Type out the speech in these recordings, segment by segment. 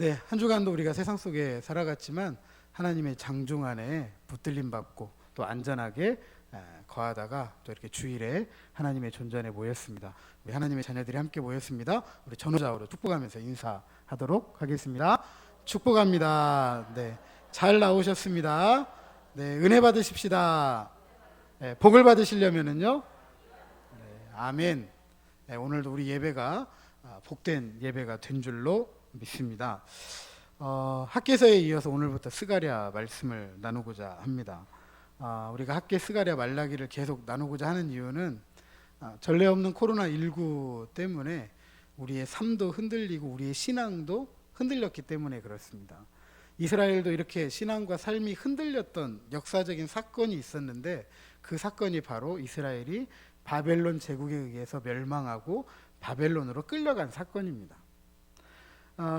네, 한 주간도 우리가 세상 속에 살아갔지만 하나님의 장중 안에 붙들림 받고 또 안전하게 거하다가 또 이렇게 주일에 하나님의 존전에 모였습니다. 우리 하나님의 자녀들이 함께 모였습니다. 우리 전후좌우로 축복하면서 인사하도록 하겠습니다. 축복합니다. 네, 잘 나오셨습니다. 네, 은혜 받으십시다. 네, 복을 받으시려면은요. 네, 아멘. 네, 오늘도 우리 예배가 복된 예배가 된 줄로 믿습니다. 학개서에 이어서 오늘부터 스가랴 말씀을 나누고자 합니다. 우리가 학개, 스가랴, 말라기를 계속 나누고자 하는 이유는 전례 없는 코로나19 때문에 우리의 삶도 흔들리고 우리의 신앙도 흔들렸기 때문에 그렇습니다. 이스라엘도 이렇게 신앙과 삶이 흔들렸던 역사적인 사건이 있었는데 그 사건이 바로 이스라엘이 바벨론 제국에 의해서 멸망하고 바벨론으로 끌려간 사건입니다.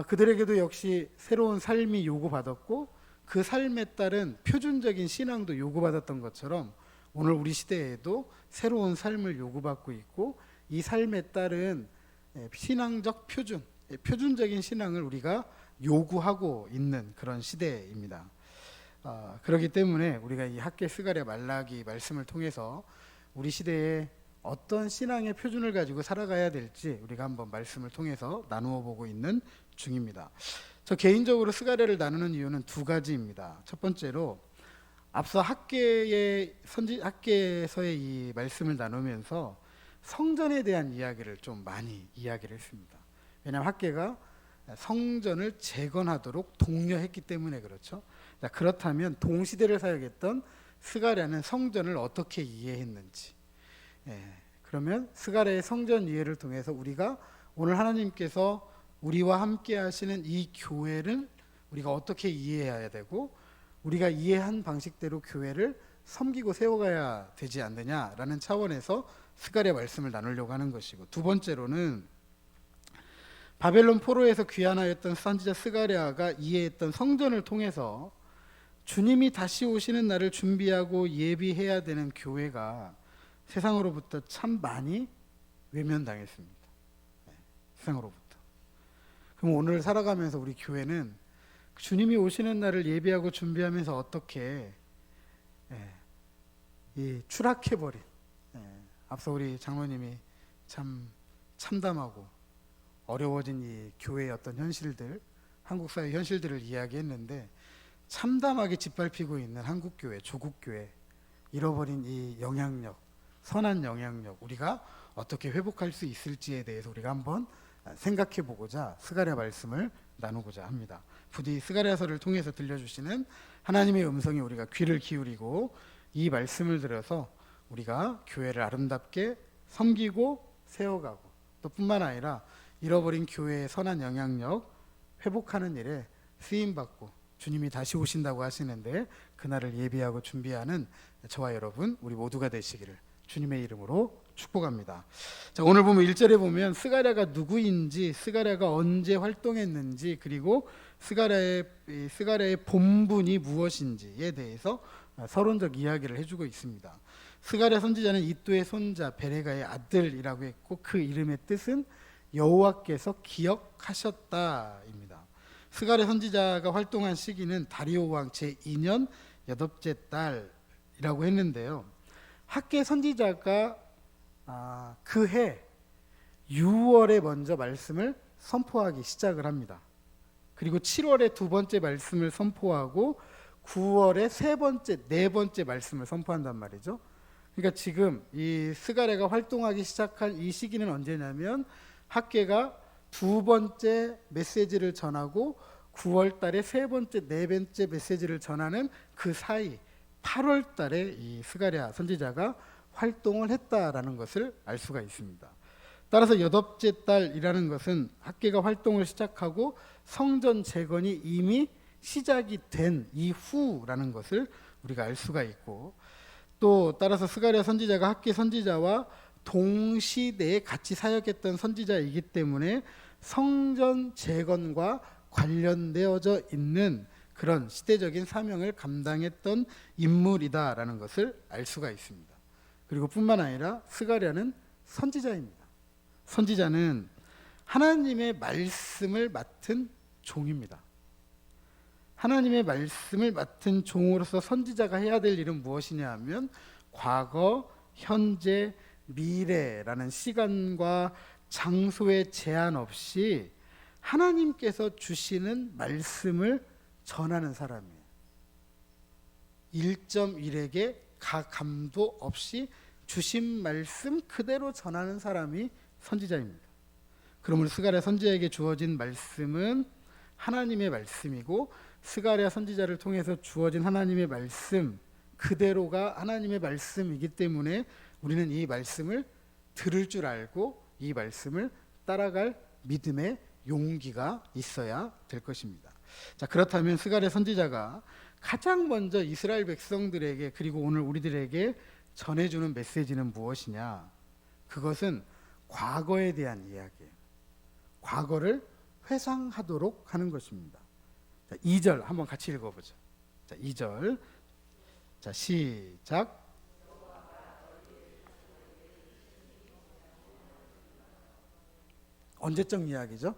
그들에게도 역시 새로운 삶이 요구받았고 그 삶에 따른 표준적인 신앙도 요구받았던 것처럼 오늘 우리 시대에도 새로운 삶을 요구받고 있고 이 삶에 따른 신앙적 표준적인 신앙을 우리가 요구하고 있는 그런 시대입니다. 그렇기 때문에 우리가 이 학개, 스가랴, 말라기 말씀을 통해서 우리 시대에 어떤 신앙의 표준을 가지고 살아가야 될지 우리가 한번 말씀을 통해서 나누어 보고 있는 중입니다. 저 개인적으로 스가랴를 나누는 이유는 두 가지입니다. 첫 번째로 앞서 학개서의 이 말씀을 나누면서 성전에 대한 이야기를 좀 많이 이야기를 했습니다. 왜냐하면 학개가 성전을 재건하도록 독려했기 때문에 그렇죠. 그렇다면 동시대를 사역했던 스가랴는 성전을 어떻게 이해했는지, 그러면 스가랴의 성전 이해를 통해서 우리가 오늘 하나님께서 우리와 함께 하시는 이 교회를 우리가 어떻게 이해해야 되고 우리가 이해한 방식대로 교회를 섬기고 세워가야 되지 않느냐라는 차원에서 스가랴 말씀을 나누려고 하는 것이고, 두 번째로는 바벨론 포로에서 귀환하였던 선지자 스가랴가 이해했던 성전을 통해서 주님이 다시 오시는 날을 준비하고 예비해야 되는 교회가 세상으로부터 참 많이 외면당했습니다. 세상으로부터. 그럼 오늘 살아가면서 우리 교회는 주님이 오시는 날을 예비하고 준비하면서 어떻게 이 추락해버린, 앞서 우리 장로님이 참 참담하고 어려워진 이 교회의 어떤 현실들, 한국 사회 현실들을 이야기했는데 참담하게 짓밟히고 있는 한국교회, 조국교회, 잃어버린 이 영향력, 선한 영향력 우리가 어떻게 회복할 수 있을지에 대해서 우리가 한번 생각해 보고자 스가랴 말씀을 나누고자 합니다. 부디 스가랴서를 통해서 들려주시는 하나님의 음성에 우리가 귀를 기울이고 이 말씀을 들어서 우리가 교회를 아름답게 섬기고 세워가고 또 뿐만 아니라 잃어버린 교회의 선한 영향력 회복하는 일에 쓰임받고 주님이 다시 오신다고 하시는데 그날을 예비하고 준비하는 저와 여러분 우리 모두가 되시기를 주님의 이름으로 축복합니다. 자, 오늘 보면 1절에 보면 스가랴가 누구인지, 스가랴가 언제 활동했는지, 그리고 스가랴의 본분이 무엇인지에 대해서 서론적 이야기를 해주고 있습니다. 스가랴 선지자는 이도의 손자 베레가의 아들이라고 했고 그 이름의 뜻은 여호와께서 기억하셨다입니다. 스가랴 선지자가 활동한 시기는 다리오 왕 제2년 8째 달이라고 했는데요. 학개 선지자가 그해 6월에 먼저 말씀을 선포하기 시작을 합니다. 그리고 7월에 두 번째 말씀을 선포하고 9월에 세 번째, 네 번째 말씀을 선포한단 말이죠. 그러니까 지금 이 스가랴가 활동하기 시작한 이 시기는 언제냐면 학개가 두 번째 메시지를 전하고 9월 달에 세 번째, 네 번째 메시지를 전하는 그 사이 8월 달에 이 스가랴 선지자가 활동을 했다라는 것을 알 수가 있습니다. 따라서 8째 달이라는 것은 학개가 활동을 시작하고 성전 재건이 이미 시작이 된 이후라는 것을 우리가 알 수가 있고, 또 따라서 스가랴 선지자가 학개 선지자와 동시대에 같이 사역했던 선지자이기 때문에 성전 재건과 관련되어져 있는 그런 시대적인 사명을 감당했던 인물이다라는 것을 알 수가 있습니다. 그리고 뿐만 아니라 스가랴는 선지자입니다. 선지자는 하나님의 말씀을 맡은 종입니다. 하나님의 말씀을 맡은 종으로서 선지자가 해야 될 일은 무엇이냐 하면 과거, 현재, 미래라는 시간과 장소의 제한 없이 하나님께서 주시는 말씀을 전하는 사람이에요. 1.1에게 가감도 없이 주신 말씀 그대로 전하는 사람이 선지자입니다. 그러므로 스가랴 선지자에게 주어진 말씀은 하나님의 말씀이고 스가랴 선지자를 통해서 주어진 하나님의 말씀 그대로가 하나님의 말씀이기 때문에 우리는 이 말씀을 들을 줄 알고 이 말씀을 따라갈 믿음의 용기가 있어야 될 것입니다. 자, 그렇다면 스가랴 선지자가 가장 먼저 이스라엘 백성들에게 그리고 오늘 우리들에게 전해주는 메시지는 무엇이냐? 그것은 과거에 대한 이야기예요. 과거를 회상하도록 하는 것입니다. 자, 2절 한번 같이 읽어보죠. 자, 2절. 자, 시작. 언제적 이야기죠?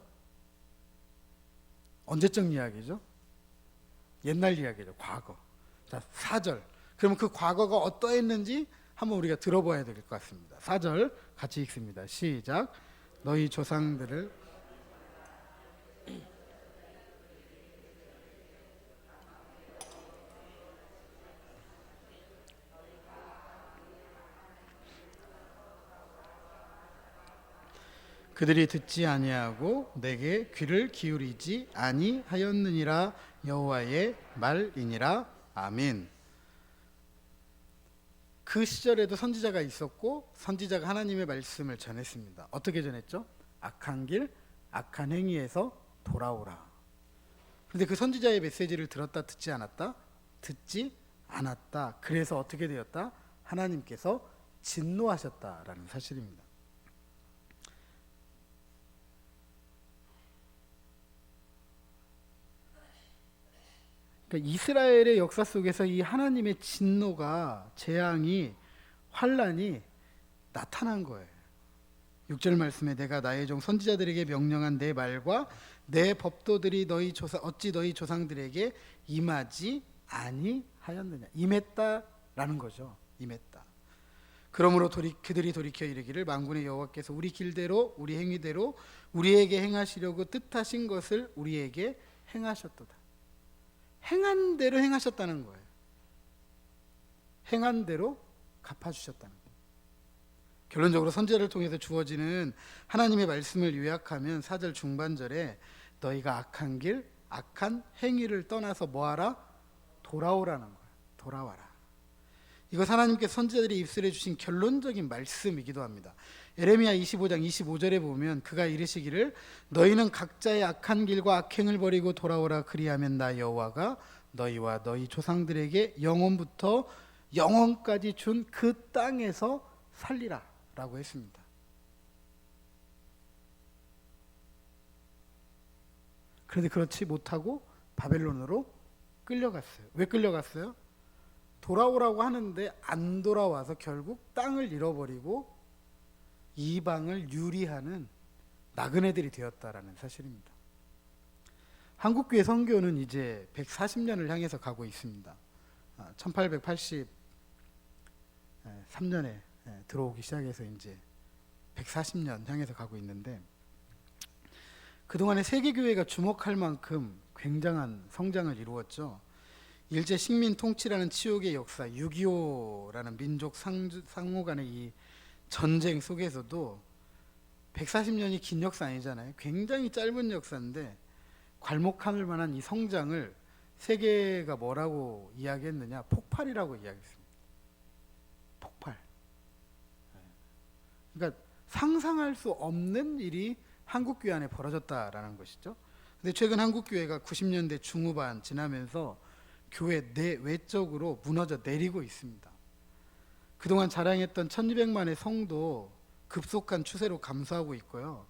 언제적 이야기죠? 옛날 이야기죠. 과거. 자, 4절. 그럼 그 과거가 어떠했는지 한번 우리가 들어봐야 될 것 같습니다. 4절 같이 읽습니다. 시작. 너희 조상들을 그들이 듣지 아니하고 내게 귀를 기울이지 아니하였느니라. 여호와의 말이니라. 아멘. 그 시절에도 선지자가 있었고 선지자가 하나님의 말씀을 전했습니다. 어떻게 전했죠? 악한 길, 악한 행위에서 돌아오라. 그런데 그 선지자의 메시지를 들었다 듣지 않았다? 듣지 않았다. 그래서 어떻게 되었다? 하나님께서 진노하셨다라는 사실입니다. 그러니까 이스라엘의 역사 속에서 이 하나님의 진노가, 재앙이, 환란이 나타난 거예요. 6절 말씀에 내가 나의 종 선지자들에게 명령한 내 말과 내 법도들이 어찌 너희 조상들에게 임하지 아니하였느냐. 임했다라는 거죠. 임했다. 그러므로 그들이 돌이켜 이르기를 만군의 여호와께서 우리 길대로 우리 행위대로 우리에게 행하시려고 뜻하신 것을 우리에게 행하셨도다. 행한 대로 행하셨다는 거예요. 행한 대로 갚아주셨다는 거예요. 결론적으로 선지자를 통해서 주어지는 하나님의 말씀을 요약하면 4절 중반절에 너희가 악한 길, 악한 행위를 떠나서 뭐하라? 돌아오라는 거예요. 돌아와라. 이것 하나님께서 선지자들이 입술해 주신 결론적인 말씀이기도 합니다. 에레미야 25장 25절에 보면 그가 이르시기를 너희는 각자의 악한 길과 악행을 버리고 돌아오라. 그리하면 나 여호와가 너희와 너희 조상들에게 영원부터 영원까지 준 그 땅에서 살리라 라고 했습니다. 그런데 그렇지 못하고 바벨론으로 끌려갔어요. 왜 끌려갔어요? 돌아오라고 하는데 안 돌아와서 결국 땅을 잃어버리고 이방을 유리하는 나그네들이 되었다라는 사실입니다. 한국교회 선교는 이제 140년을 향해서 가고 있습니다. 1883년에 들어오기 시작해서 이제 140년 향해서 가고 있는데 그동안에 세계교회가 주목할 만큼 굉장한 성장을 이루었죠. 일제 식민 통치라는 치욕의 역사, 6.25라는 민족 상호 간의 이 전쟁 속에서도 140년이 긴 역사 아니잖아요. 굉장히 짧은 역사인데 괄목할 만한 이 성장을 세계가 뭐라고 이야기했느냐? 폭발이라고 이야기했습니다. 폭발. 그러니까 상상할 수 없는 일이 한국교회 안에 벌어졌다라는 것이죠. 근데 최근 한국교회가 90년대 중후반 지나면서 교회 내외적으로 무너져 내리고 있습니다. 그동안 자랑했던 1200만의 성도 급속한 추세로 감소하고 있고요.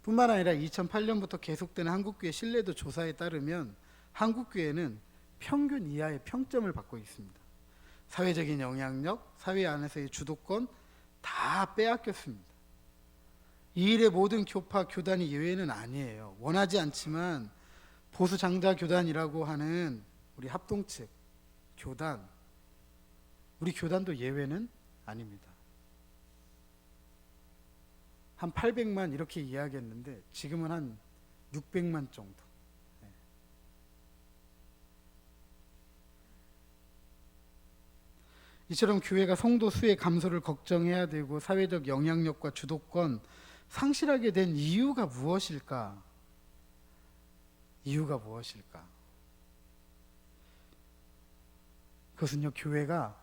뿐만 아니라 2008년부터 계속되는 한국교회 신뢰도 조사에 따르면 한국교회는 평균 이하의 평점을 받고 있습니다. 사회적인 영향력, 사회 안에서의 주도권 다 빼앗겼습니다. 이 일의 모든 교파, 교단이 예외는 아니에요. 원하지 않지만 보수장자교단이라고 하는 우리 합동측 교단, 우리 교단도 예외는 아닙니다. 한 800만 이렇게 이야기했는데 지금은 한 600만 정도. 이처럼 교회가 성도 수의 감소를 걱정해야 되고 사회적 영향력과 주도권 상실하게 된 이유가 무엇일까? 이유가 무엇일까? 그것은요, 교회가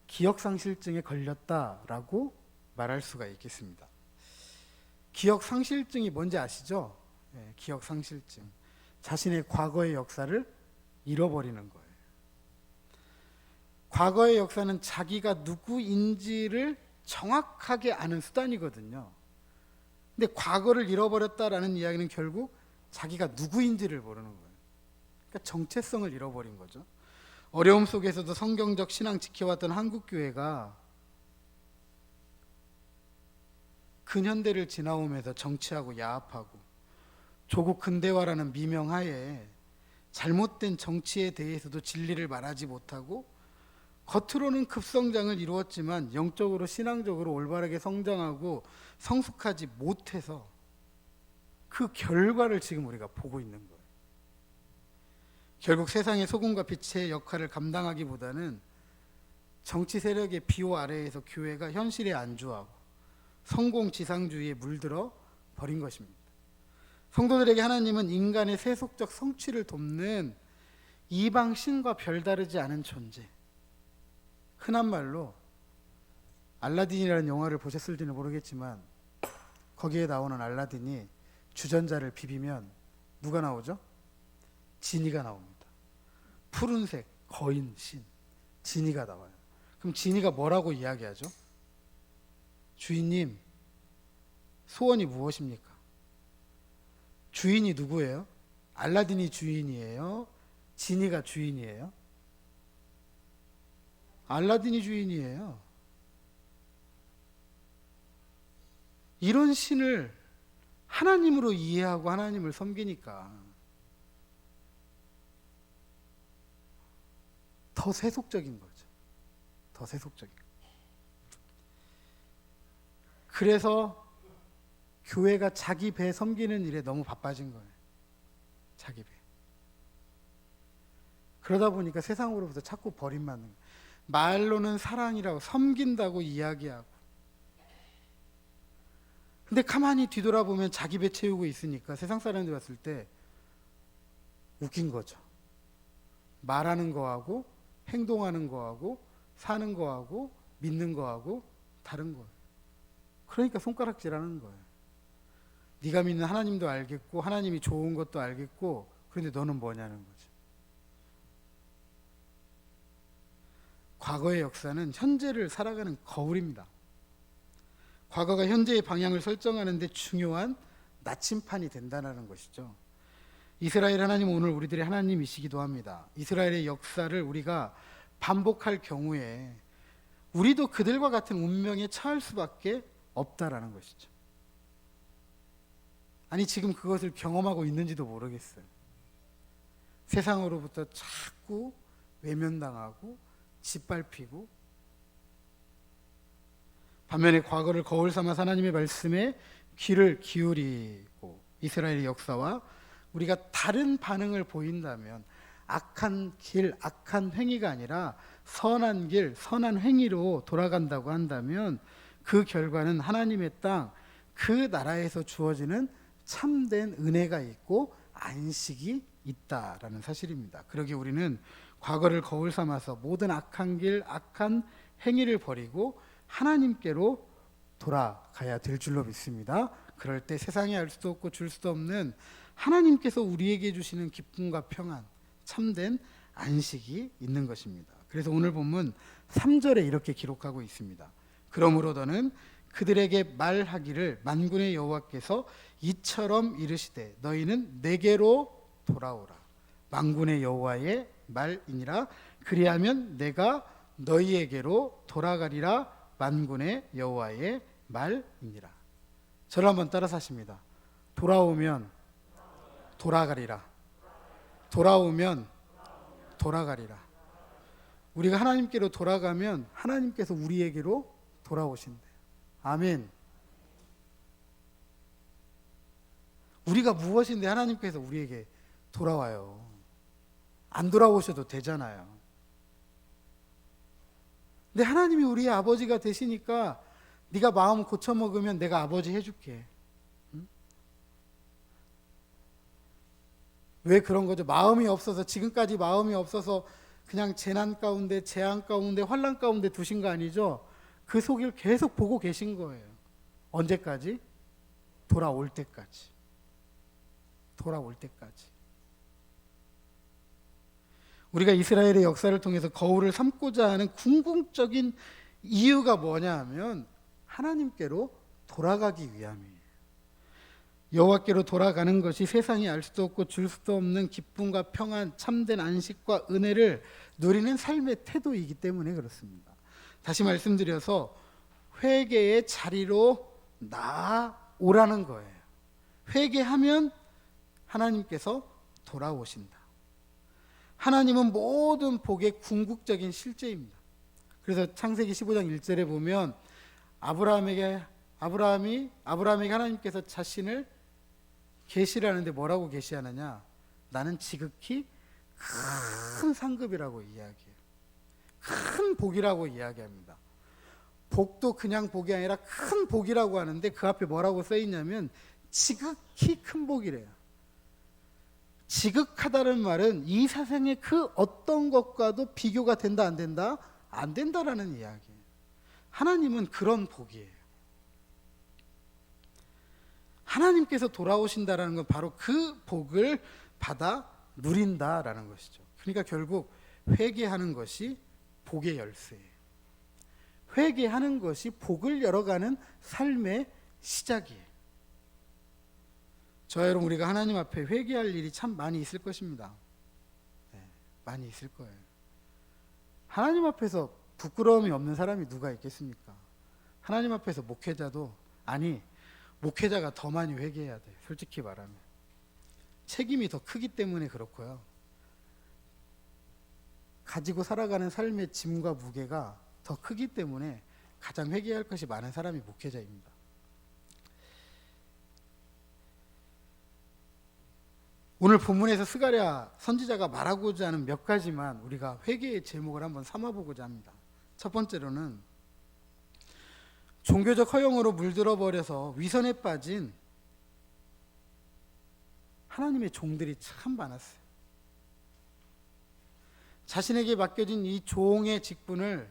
기억상실증에 걸렸다라고 말할 수가 있겠습니다. 기억상실증이 뭔지 아시죠? 기억상실증. 자신의 과거의 역사를 잃어버리는 거예요. 과거의 역사는 자기가 누구인지를 정확하게 아는 수단이거든요. 근데 과거를 잃어버렸다라는 이야기는 결국 자기가 누구인지를 모르는 거예요. 그러니까 정체성을 잃어버린 거죠. 어려움 속에서도 성경적 신앙 지켜왔던 한국교회가 근현대를 지나오면서 정치하고 야합하고 조국 근대화라는 미명하에 잘못된 정치에 대해서도 진리를 말하지 못하고 겉으로는 급성장을 이루었지만 영적으로 신앙적으로 올바르게 성장하고 성숙하지 못해서 그 결과를 지금 우리가 보고 있는 거예요. 결국 세상의 소금과 빛의 역할을 감당하기보다는 정치 세력의 비호 아래에서 교회가 현실에 안주하고 성공지상주의에 물들어 버린 것입니다. 성도들에게 하나님은 인간의 세속적 성취를 돕는 이방신과 별다르지 않은 존재, 흔한 말로 알라딘이라는 영화를 보셨을지는 모르겠지만 거기에 나오는 알라딘이 주전자를 비비면 누가 나오죠? 지니가 나옵니다. 푸른색 거인 신 지니가 나와요. 그럼 지니가 뭐라고 이야기하죠? 주인님, 소원이 무엇입니까? 주인이 누구예요? 알라딘이 주인이에요? 지니가 주인이에요? 알라딘이 주인이에요. 이런 신을 하나님으로 이해하고 하나님을 섬기니까 더 세속적인 거죠. 더 세속적인 거. 그래서 교회가 자기 배 섬기는 일에 너무 바빠진 거예요. 자기 배. 그러다 보니까 세상으로부터 자꾸 버림받는 거예요. 말로는 사랑이라고 섬긴다고 이야기하고, 근데 가만히 뒤돌아보면 자기 배 채우고 있으니까 세상 사람들이 봤을 때 웃긴 거죠. 말하는 거하고 행동하는 거하고 사는 거하고 믿는 거하고 다른 거예요. 그러니까 손가락질하는 거예요. 네가 믿는 하나님도 알겠고 하나님이 좋은 것도 알겠고, 그런데 너는 뭐냐는 거죠. 과거의 역사는 현재를 살아가는 거울입니다. 과거가 현재의 방향을 설정하는 데 중요한 나침판이 된다는 것이죠. 이스라엘 하나님은 오늘 우리들의 하나님이시기도 합니다. 이스라엘의 역사를 우리가 반복할 경우에 우리도 그들과 같은 운명에 처할 수밖에 없다라는 것이죠. 아니, 지금 그것을 경험하고 있는지도 모르겠어요. 세상으로부터 자꾸 외면당하고 짓밟히고, 반면에 과거를 거울 삼아 하나님의 말씀에 귀를 기울이고 이스라엘의 역사와 우리가 다른 반응을 보인다면, 악한 길, 악한 행위가 아니라 선한 길, 선한 행위로 돌아간다고 한다면 그 결과는 하나님의 땅, 그 나라에서 주어지는 참된 은혜가 있고 안식이 있다라는 사실입니다. 그러기에 우리는 과거를 거울 삼아서 모든 악한 길, 악한 행위를 버리고 하나님께로 돌아가야 될 줄로 믿습니다. 그럴 때 세상이 알 수도 없고 줄 수도 없는 하나님께서 우리에게 주시는 기쁨과 평안, 참된 안식이 있는 것입니다. 그래서 오늘 본문 3절에 이렇게 기록하고 있습니다. 그러므로 너는 그들에게 말하기를 만군의 여호와께서 이처럼 이르시되 너희는 내게로 돌아오라. 만군의 여호와의 말이니라. 그리하면 내가 너희에게로 돌아가리라. 만군의 여호와의 말이니라. 저를 한번 따라서 하십니다. 돌아오면 돌아가리라. 돌아오면 돌아가리라. 우리가 하나님께로 돌아가면 하나님께서 우리에게로 돌아오신대. 아멘. 우리가 무엇인데 하나님께서 우리에게 돌아와요. 안 돌아오셔도 되잖아요. 근데 하나님이 우리의 아버지가 되시니까 네가 마음 고쳐먹으면 내가 아버지 해줄게. 응? 왜 그런 거죠? 마음이 없어서, 지금까지 마음이 없어서 그냥 재난 가운데, 재앙 가운데, 환난 가운데 두신 거 아니죠? 그 속을 계속 보고 계신 거예요. 언제까지? 돌아올 때까지. 돌아올 때까지. 우리가 이스라엘의 역사를 통해서 거울을 삼고자 하는 궁극적인 이유가 뭐냐 하면 하나님께로 돌아가기 위함이에요. 여호와께로 돌아가는 것이 세상이 알 수도 없고 줄 수도 없는 기쁨과 평안, 참된 안식과 은혜를 누리는 삶의 태도이기 때문에 그렇습니다. 다시 말씀드려서 회개의 자리로 나아오라는 거예요. 회개하면 하나님께서 돌아오신다. 하나님은 모든 복의 궁극적인 실제입니다. 그래서 창세기 15장 1절에 보면 아브라함에게 하나님께서 자신을 계시라는데 뭐라고 계시하느냐? 나는 지극히 큰 상급이라고 이야기해요. 큰 복이라고 이야기합니다. 복도 그냥 복이 아니라 큰 복이라고 하는데 그 앞에 뭐라고 써 있냐면 지극히 큰 복이래요. 지극하다는 말은 이 세상의 그 어떤 것과도 비교가 된다 안 된다? 안 된다라는 이야기예요. 하나님은 그런 복이에요. 하나님께서 돌아오신다라는 건 바로 그 복을 받아 누린다라는 것이죠. 그러니까 결국 회개하는 것이 복의 열쇠예요. 회개하는 것이 복을 열어가는 삶의 시작이에요. 저와 여러분, 우리가 하나님 앞에 회개할 일이 참 많이 있을 것입니다. 네, 많이 있을 거예요. 하나님 앞에서 부끄러움이 없는 사람이 누가 있겠습니까? 하나님 앞에서 목회자도, 아니 목회자가 더 많이 회개해야 돼. 솔직히 말하면 책임이 더 크기 때문에 그렇고요. 가지고 살아가는 삶의 짐과 무게가 더 크기 때문에 가장 회개할 것이 많은 사람이 목회자입니다. 오늘 본문에서 스가랴 선지자가 말하고자 하는 몇 가지만 우리가 회개의 제목을 한번 삼아보고자 합니다. 첫 번째로는 종교적 허영으로 물들어 버려서 위선에 빠진 하나님의 종들이 참 많았어요. 자신에게 맡겨진 이 종의 직분을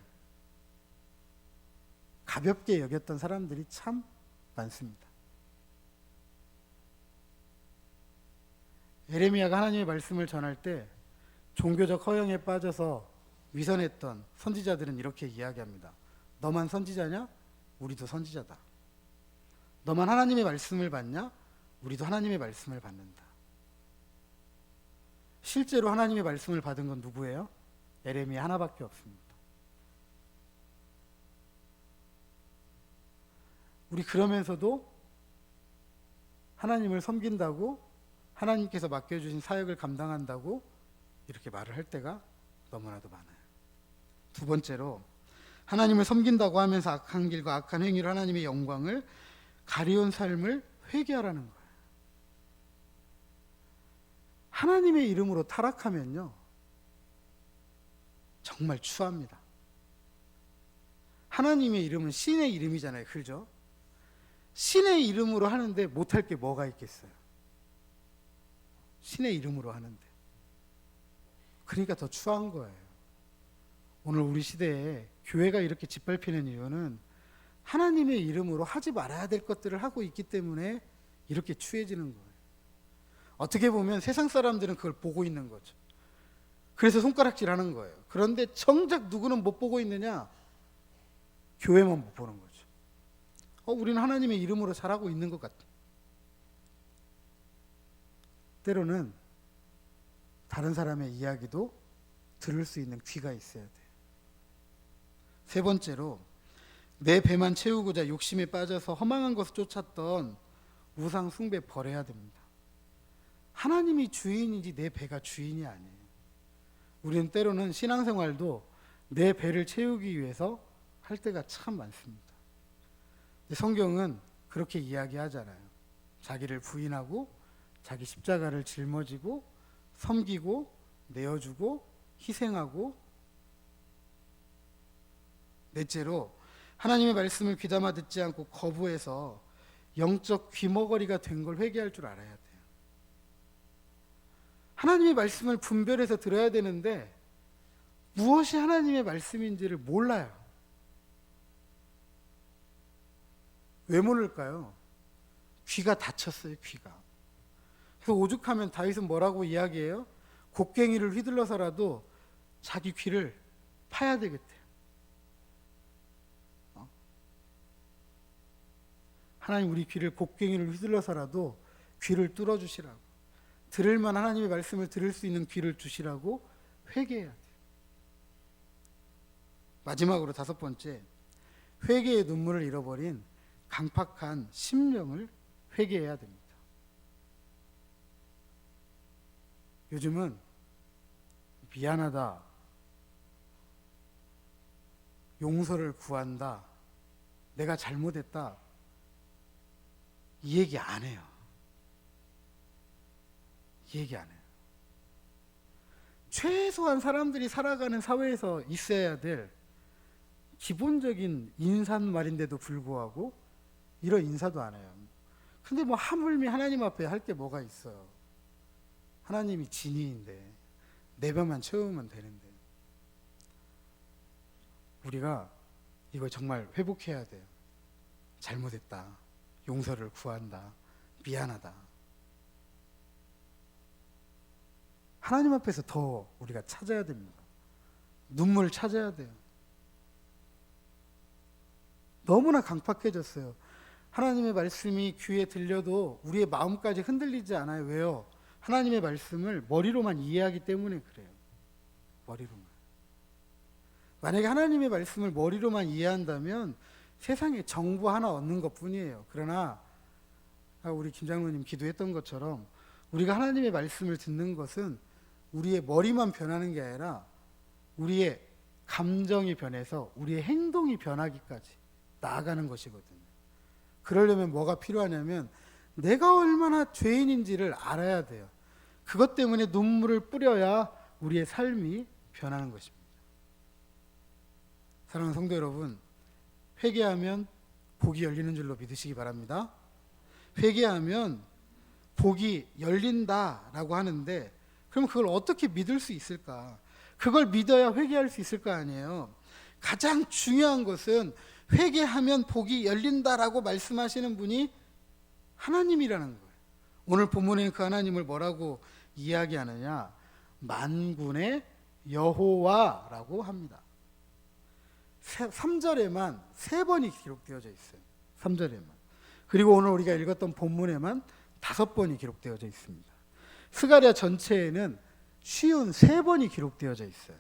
가볍게 여겼던 사람들이 참 많습니다. 예레미야가 하나님의 말씀을 전할 때 종교적 허영에 빠져서 위선했던 선지자들은 이렇게 이야기합니다. 너만 선지자냐? 우리도 선지자다. 너만 하나님의 말씀을 받냐? 우리도 하나님의 말씀을 받는다. 실제로 하나님의 말씀을 받은 건 누구예요? 예레미야 하나밖에 없습니다. 우리 그러면서도 하나님을 섬긴다고, 하나님께서 맡겨주신 사역을 감당한다고 이렇게 말을 할 때가 너무나도 많아요. 두 번째로, 하나님을 섬긴다고 하면서 악한 길과 악한 행위로 하나님의 영광을 가리운 삶을 회개하라는 거예요. 하나님의 이름으로 타락하면요, 정말 추합니다. 하나님의 이름은 신의 이름이잖아요. 그죠? 신의 이름으로 하는데 못할 게 뭐가 있겠어요? 신의 이름으로 하는데. 그러니까 더 추한 거예요. 오늘 우리 시대에 교회가 이렇게 짓밟히는 이유는 하나님의 이름으로 하지 말아야 될 것들을 하고 있기 때문에 이렇게 추해지는 거예요. 어떻게 보면 세상 사람들은 그걸 보고 있는 거죠. 그래서 손가락질 하는 거예요. 그런데 정작 누구는 못 보고 있느냐? 교회만 못 보는 거죠. 우리는 하나님의 이름으로 잘하고 있는 것 같아. 때로는 다른 사람의 이야기도 들을 수 있는 귀가 있어야 돼요. 세 번째로, 내 배만 채우고자 욕심에 빠져서 허망한 것을 쫓았던 우상 숭배 버려야 됩니다. 하나님이 주인이지 내 배가 주인이 아니에요. 우리는 때로는 신앙생활도 내 배를 채우기 위해서 할 때가 참 많습니다. 성경은 그렇게 이야기하잖아요. 자기를 부인하고 자기 십자가를 짊어지고 섬기고 내어주고 희생하고, 넷째로 하나님의 말씀을 귀담아 듣지 않고 거부해서 영적 귀머거리가 된 걸 회개할 줄 알아야 돼요. 하나님의 말씀을 분별해서 들어야 되는데 무엇이 하나님의 말씀인지를 몰라요. 왜 모를까요? 귀가 닫혔어요, 귀가. 그래서 오죽하면 다윗은 뭐라고 이야기해요? 곡괭이를 휘둘러서라도 자기 귀를 파야 되겠대요. 하나님 우리 귀를 곡괭이를 휘둘러서라도 귀를 뚫어주시라고, 들을 만한 하나님의 말씀을 들을 수 있는 귀를 주시라고 회개해야 돼요. 마지막으로 다섯 번째, 회개의 눈물을 잃어버린 강팍한 심령을 회개해야 됩니다. 요즘은 미안하다, 용서를 구한다, 내가 잘못했다, 이 얘기 안 해요. 이 얘기 안 해요. 최소한 사람들이 살아가는 사회에서 있어야 될 기본적인 인사말인데도 불구하고 이런 인사도 안 해요. 근데 뭐 하물며 하나님 앞에 할 게 뭐가 있어요. 하나님이 진리인데 내 배만 채우면 되는데. 우리가 이거 정말 회복해야 돼요. 잘못했다, 용서를 구한다, 미안하다. 하나님 앞에서 더 우리가 찾아야 됩니다. 눈물 찾아야 돼요. 너무나 강팍해졌어요. 하나님의 말씀이 귀에 들려도 우리의 마음까지 흔들리지 않아요. 왜요? 하나님의 말씀을 머리로만 이해하기 때문에 그래요. 머리로만. 만약에 하나님의 말씀을 머리로만 이해한다면 세상에 정보 하나 얻는 것뿐이에요. 그러나 우리 김 장로님 기도했던 것처럼 우리가 하나님의 말씀을 듣는 것은 우리의 머리만 변하는 게 아니라 우리의 감정이 변해서 우리의 행동이 변하기까지 나아가는 것이거든요. 그러려면 뭐가 필요하냐면 내가 얼마나 죄인인지를 알아야 돼요. 그것 때문에 눈물을 뿌려야 우리의 삶이 변하는 것입니다. 사랑하는 성도 여러분, 회개하면 복이 열리는 줄로 믿으시기 바랍니다. 회개하면 복이 열린다라고 하는데 그럼 그걸 어떻게 믿을 수 있을까? 그걸 믿어야 회개할 수 있을 거 아니에요. 가장 중요한 것은 회개하면 복이 열린다라고 말씀하시는 분이 하나님이라는 거예요. 오늘 본문에는 그 하나님을 뭐라고 이야기하느냐? 만군의 여호와라고 합니다. 3절에만 3번이 기록되어져 있어요. 3절에만. 그리고 오늘 우리가 읽었던 본문에만 5번이 기록되어져 있습니다. 스가랴 전체에는 53번이 기록되어져 있어요.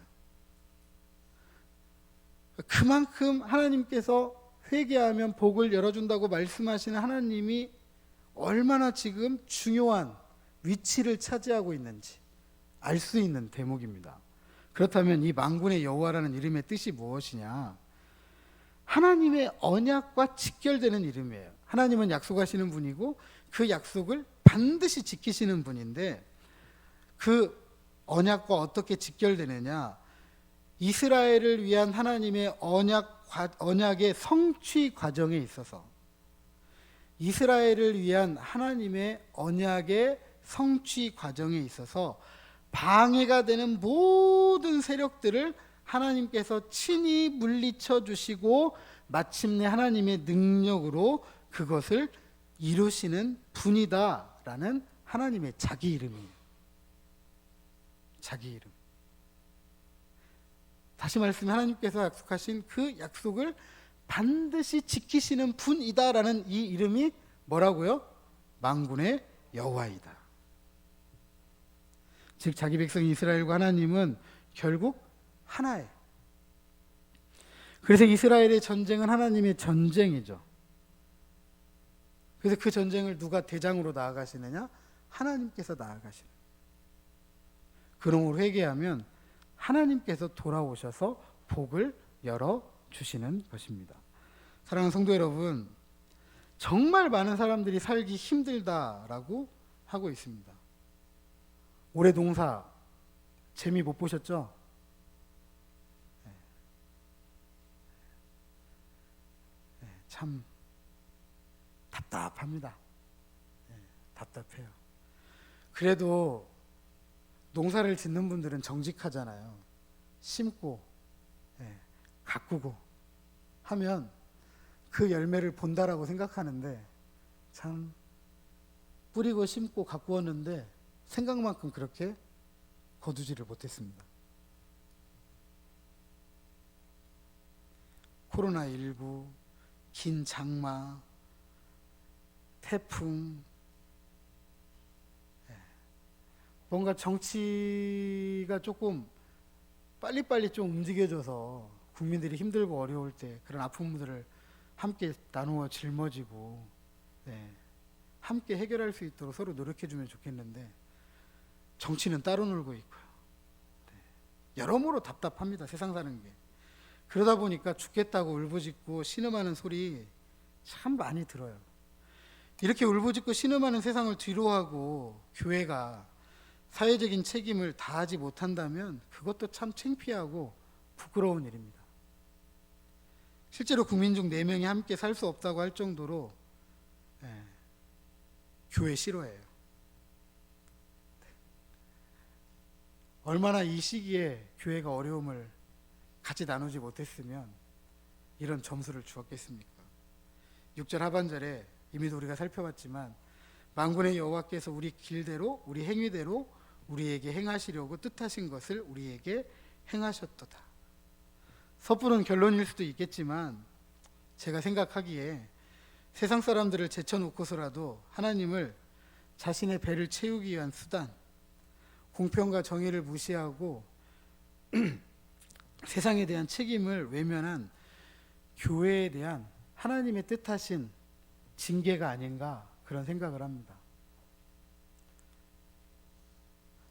그만큼 하나님께서 회개하면 복을 열어준다고 말씀하시는 하나님이 얼마나 지금 중요한 위치를 차지하고 있는지 알 수 있는 대목입니다. 그렇다면 이 만군의 여호와라는 이름의 뜻이 무엇이냐? 하나님의 언약과 직결되는 이름이에요. 하나님은 약속하시는 분이고 그 약속을 반드시 지키시는 분인데 그 언약과 어떻게 직결되느냐? 이스라엘을 위한 하나님의 언약의 성취 과정에 있어서 이스라엘을 위한 하나님의 언약의 성취 과정에 있어서 방해가 되는 모든 세력들을 하나님께서 친히 물리쳐 주시고 마침내 하나님의 능력으로 그것을 이루시는 분이다라는 하나님의 자기 이름이에요. 자기 이름. 다시 말씀해 하나님께서 약속하신 그 약속을 반드시 지키시는 분이다라는 이 이름이 뭐라고요? 만군의 여호와이다. 즉 자기 백성 이스라엘과 하나님은 결국 하나예요. 그래서 이스라엘의 전쟁은 하나님의 전쟁이죠. 그래서 그 전쟁을 누가 대장으로 나아가시느냐? 하나님께서 나아가시는. 그러므로 회개하면 하나님께서 돌아오셔서 복을 열어주시는 것입니다. 사랑하는 성도 여러분, 정말 많은 사람들이 살기 힘들다라고 하고 있습니다. 올해 농사 재미 못 보셨죠? 참 답답합니다. 답답해요. 그래도 농사를 짓는 분들은 정직하잖아요. 심고 가꾸고 하면 그 열매를 본다라고 생각하는데 참 뿌리고 심고 가꾸었는데 생각만큼 그렇게 거두지를 못했습니다. 코로나19, 긴 장마, 태풍, 뭔가 정치가 조금 빨리빨리 좀 움직여져서 국민들이 힘들고 어려울 때 그런 아픔들을 함께 나누어 짊어지고 함께 해결할 수 있도록 서로 노력해주면 좋겠는데 정치는 따로 놀고 있고요. 여러모로 답답합니다. 세상 사는 게. 그러다 보니까 죽겠다고 울부짖고 신음하는 소리 참 많이 들어요. 이렇게 울부짖고 신음하는 세상을 뒤로하고 교회가 사회적인 책임을 다하지 못한다면 그것도 참 창피하고 부끄러운 일입니다. 실제로 국민 중 4명이 함께 살 수 없다고 할 정도로 교회 싫어해요. 얼마나 이 시기에 교회가 어려움을 같이 나누지 못했으면 이런 점수를 주었겠습니까? 6절 하반절에 이미도 우리가 살펴봤지만 만군의 여호와께서 우리 길대로 우리 행위대로 우리에게 행하시려고 뜻하신 것을 우리에게 행하셨도다. 섣부른 결론일 수도 있겠지만 제가 생각하기에 세상 사람들을 제쳐놓고서라도 하나님을 자신의 배를 채우기 위한 수단, 공평과 정의를 무시하고 세상에 대한 책임을 외면한 교회에 대한 하나님의 뜻하신 징계가 아닌가 그런 생각을 합니다.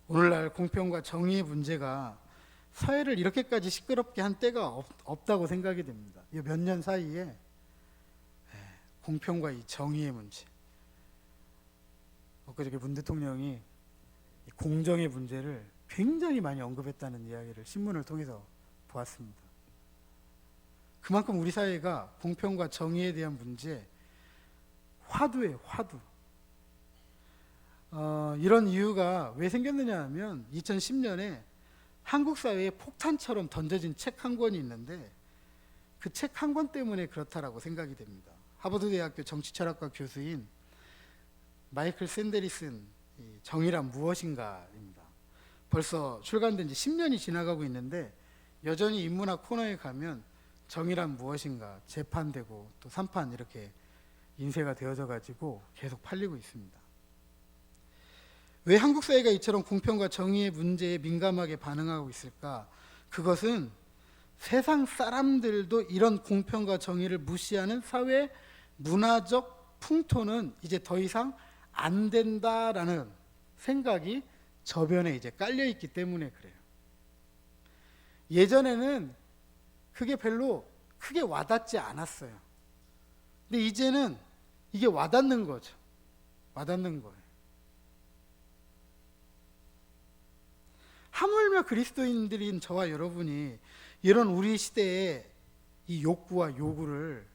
오늘날 공평과 정의의 문제가 사회를 이렇게까지 시끄럽게 한 때가 없다고 생각이 됩니다. 이 몇 년 사이에 공평과 이 정의의 문제, 엊그저께 문 대통령이 공정의 문제를 굉장히 많이 언급했다는 이야기를 신문을 통해서 보았습니다. 그만큼 우리 사회가 공평과 정의에 대한 문제 화두예요, 화두. 이런 이유가 왜 생겼느냐 하면 2010년에 한국 사회에 폭탄처럼 던져진 책 한 권이 있는데 그 책 한 권 때문에 그렇다라고 생각이 됩니다. 하버드 대학교 정치철학과 교수인 마이클 샌데리슨 정의란 무엇인가입니다. 벌써 출간된 지 10년이 지나가고 있는데 여전히 인문학 코너에 가면 정의란 무엇인가 재판되고 또 3판 이렇게 인쇄가 되어져 가지고 계속 팔리고 있습니다. 왜 한국 사회가 이처럼 공평과 정의의 문제에 민감하게 반응하고 있을까? 그것은 세상 사람들도 이런 공평과 정의를 무시하는 사회 문화적 풍토는 이제 더 이상 안 된다라는 생각이 저변에 이제 깔려 있기 때문에 그래요. 예전에는 그게 별로 크게 와닿지 않았어요. 근데 이제는 이게 와닿는 거죠. 와닿는 거예요. 하물며 그리스도인들인 저와 여러분이 이런 우리 시대의 이 욕구와 요구를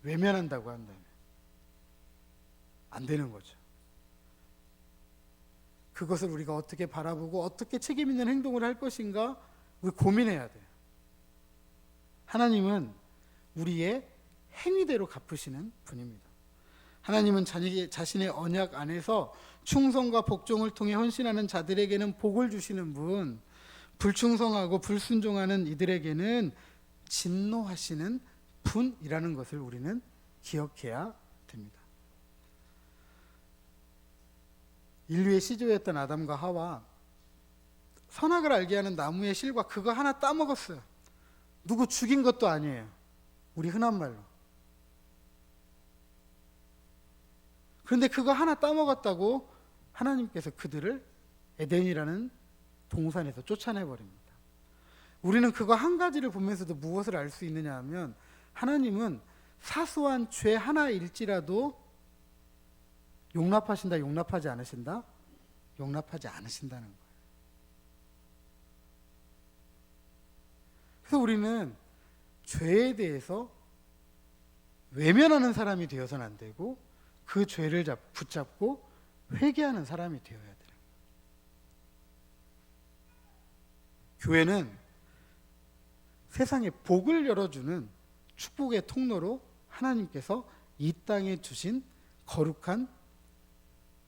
외면한다고 한다면 안 되는 거죠. 그것을 우리가 어떻게 바라보고 어떻게 책임 있는 행동을 할 것인가 우리 고민해야 돼요. 하나님은 우리의 행위대로 갚으시는 분입니다. 하나님은 자신의 언약 안에서 충성과 복종을 통해 헌신하는 자들에게는 복을 주시는 분, 불충성하고 불순종하는 이들에게는 진노하시는 분이라는 것을 우리는 기억해야 됩니다. 인류의 시조였던 아담과 하와 선악을 알게 하는 나무의 실과 그거 하나 따먹었어요. 누구 죽인 것도 아니에요. 우리 흔한 말로. 그런데 그거 하나 따먹었다고 하나님께서 그들을 에덴이라는 동산에서 쫓아내버립니다. 우리는 그거 한 가지를 보면서도 무엇을 알 수 있느냐 하면 하나님은 사소한 죄 하나일지라도 용납하신다, 용납하지 않으신다? 용납하지 않으신다는 거예요. 그래서 우리는 죄에 대해서 외면하는 사람이 되어서는 안 되고 그 죄를 붙잡고 회개하는 사람이 되어야 돼요. 교회는 세상에 복을 열어주는 축복의 통로로 하나님께서 이 땅에 주신 거룩한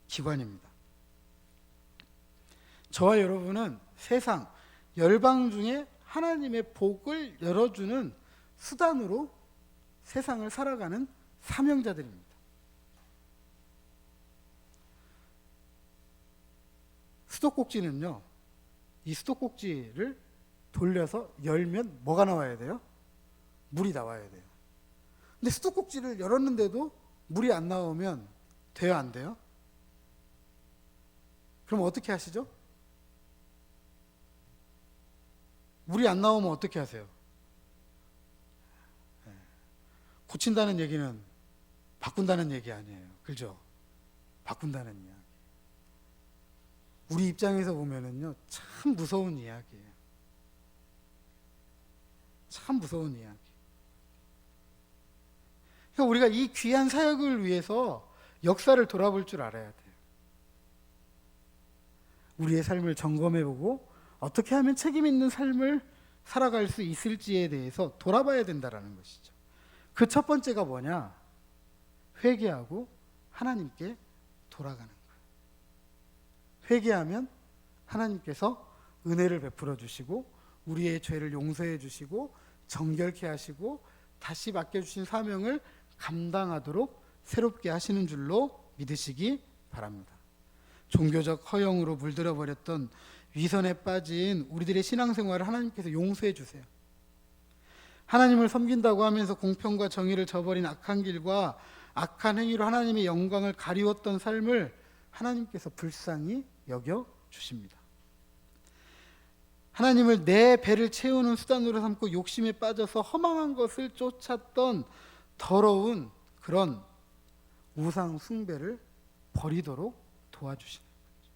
기관입니다. 저와 여러분은 세상 열방 중에 하나님의 복을 열어주는 수단으로 세상을 살아가는 사명자들입니다. 수도꼭지는요, 이 수도꼭지를 돌려서 열면 뭐가 나와야 돼요? 물이 나와야 돼요. 근데 수도꼭지를 열었는데도 물이 안 나오면 돼요, 안 돼요? 그럼 어떻게 하시죠? 물이 안 나오면 어떻게 하세요? 고친다는 얘기는 바꾼다는 얘기 아니에요. 그죠? 바꾼다는 이야기. 우리 입장에서 보면은요, 참 무서운 이야기예요. 참 무서운 이야기. 그러니까 우리가 이 귀한 사역을 위해서 역사를 돌아볼 줄 알아야 돼요. 우리의 삶을 점검해보고 어떻게 하면 책임 있는 삶을 살아갈 수 있을지에 대해서 돌아봐야 된다는 것이죠. 그 첫 번째가 뭐냐? 회개하고 하나님께 돌아가는 거예요. 회개하면 하나님께서 은혜를 베풀어 주시고 우리의 죄를 용서해 주시고 정결케 하시고 다시 맡겨주신 사명을 감당하도록 새롭게 하시는 줄로 믿으시기 바랍니다. 종교적 허영으로 물들어 버렸던 위선에 빠진 우리들의 신앙생활을 하나님께서 용서해 주세요. 하나님을 섬긴다고 하면서 공평과 정의를 저버린 악한 길과 악한 행위로 하나님의 영광을 가리웠던 삶을 하나님께서 불쌍히 여겨 주십니다. 하나님을 내 배를 채우는 수단으로 삼고 욕심에 빠져서 허망한 것을 쫓았던 더러운 그런 우상 숭배를 버리도록 도와주시는 거죠.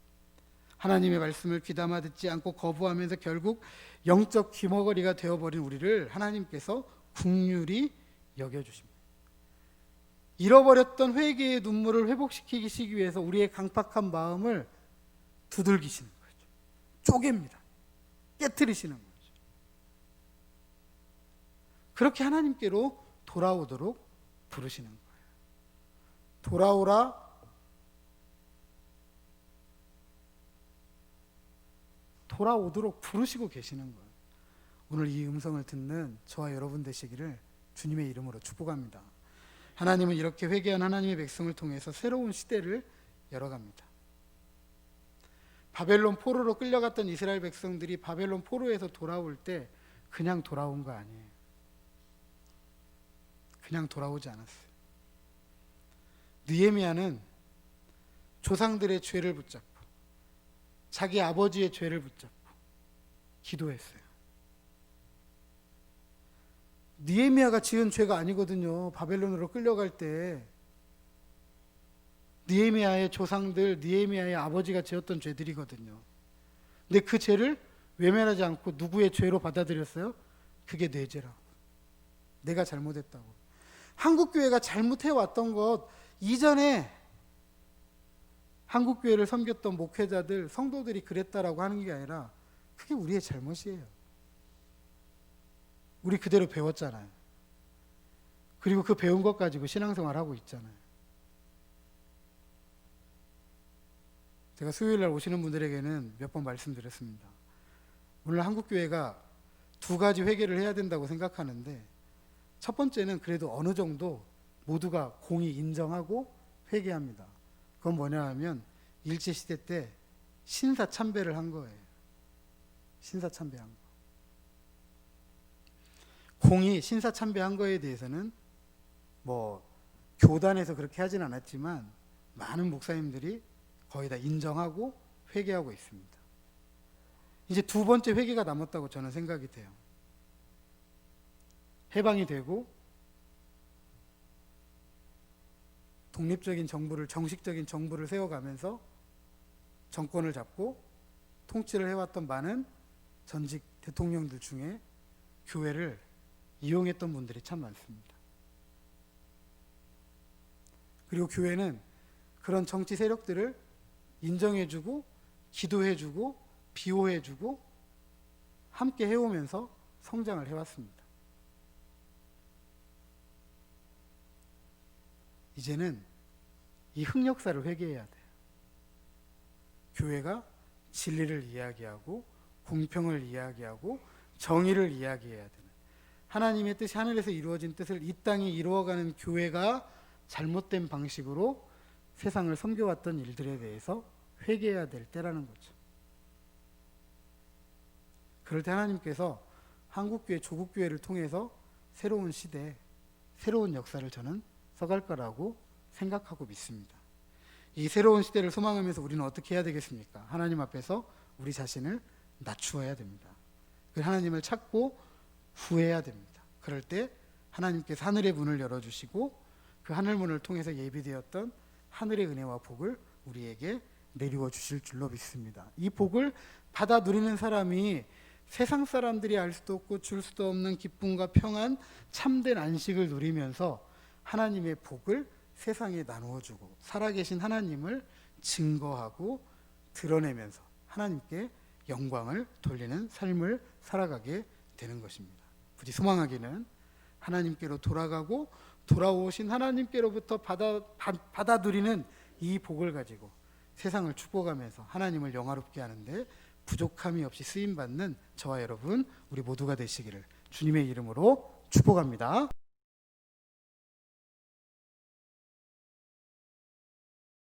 하나님의 말씀을 귀담아 듣지 않고 거부하면서 결국 영적 귀머거리가 되어버린 우리를 하나님께서 긍휼히 여겨주십니다. 잃어버렸던 회개의 눈물을 회복시키기 위해서 우리의 강팍한 마음을 두들기시는 거죠. 쪼갭니다. 깨트리시는 거죠. 그렇게 하나님께로 돌아오도록 부르시는 거예요. 돌아오라. 돌아오도록 부르시고 계시는 거예요. 오늘 이 음성을 듣는 저와 여러분 되시기를 주님의 이름으로 축복합니다. 하나님은 이렇게 회개한 하나님의 백성을 통해서 새로운 시대를 열어갑니다. 바벨론 포로로 끌려갔던 이스라엘 백성들이 바벨론 포로에서 돌아올 때 그냥 돌아온 거 아니에요. 그냥 돌아오지 않았어요. 느헤미야는 조상들의 죄를 붙잡고 자기 아버지의 죄를 붙잡고 기도했어요. 느헤미야가 지은 죄가 아니거든요. 바벨론으로 끌려갈 때 느헤미야의 조상들, 느헤미야의 아버지가 지었던 죄들이거든요. 근데 그 죄를 외면하지 않고 누구의 죄로 받아들였어요? 그게 내 죄라고. 내가 잘못했다고. 한국교회가 잘못해왔던 것 이전에 한국교회를 섬겼던 목회자들, 성도들이 그랬다라고 하는 게 아니라 그게 우리의 잘못이에요. 우리 그대로 배웠잖아요. 그리고 그 배운 것 가지고 신앙생활 하고 있잖아요. 제가 수요일 날 오시는 분들에게는 몇 번 말씀드렸습니다. 오늘 한국교회가 두 가지 회개를 해야 된다고 생각하는데 첫 번째는 그래도 어느 정도 모두가 공히 인정하고 회개합니다. 그건 뭐냐 하면 일제시대 때 신사참배를 한 거예요. 신사참배한 거. 공이 신사참배한 거에 대해서는 뭐 교단에서 그렇게 하진 않았지만 많은 목사님들이 거의 다 인정하고 회개하고 있습니다. 이제 두 번째 회개가 남았다고 저는 생각이 돼요. 해방이 되고 독립적인 정부를, 정식적인 정부를 세워가면서 정권을 잡고 통치를 해왔던 많은 전직 대통령들 중에 교회를 이용했던 분들이 참 많습니다. 그리고 교회는 그런 정치 세력들을 인정해주고 기도해주고 비호해주고 함께 해오면서 성장을 해왔습니다. 이제는 이 흑역사를 회개해야 돼요. 교회가 진리를 이야기하고 공평을 이야기하고 정의를 이야기해야 되는, 하나님의 뜻이 하늘에서 이루어진 뜻을 이 땅에 이루어가는 교회가 잘못된 방식으로 세상을 섬겨왔던 일들에 대해서 회개해야 될 때라는 거죠. 그럴 때 하나님께서 한국교회, 조국교회를 통해서 새로운 시대, 새로운 역사를 저는 써갈 거라고 생각하고 믿습니다. 이 새로운 시대를 소망하면서 우리는 어떻게 해야 되겠습니까? 하나님 앞에서 우리 자신을 낮추어야 됩니다. 하나님을 찾고 후회해야 됩니다. 그럴 때 하나님께서 하늘의 문을 열어주시고 그 하늘 문을 통해서 예비되었던 하늘의 은혜와 복을 우리에게 내리워 주실 줄로 믿습니다. 이 복을 받아 누리는 사람이 세상 사람들이 알 수도 없고 줄 수도 없는 기쁨과 평안, 참된 안식을 누리면서 하나님의 복을 세상에 나누어주고 살아계신 하나님을 증거하고 드러내면서 하나님께 영광을 돌리는 삶을 살아가게 되는 것입니다. 부디 소망하기는 하나님께로 돌아가고 돌아오신 하나님께로부터 받아 누리는 이 복을 가지고 세상을 축복하면서 하나님을 영화롭게 하는데 부족함이 없이 쓰임받는 저와 여러분 우리 모두가 되시기를 주님의 이름으로 축복합니다.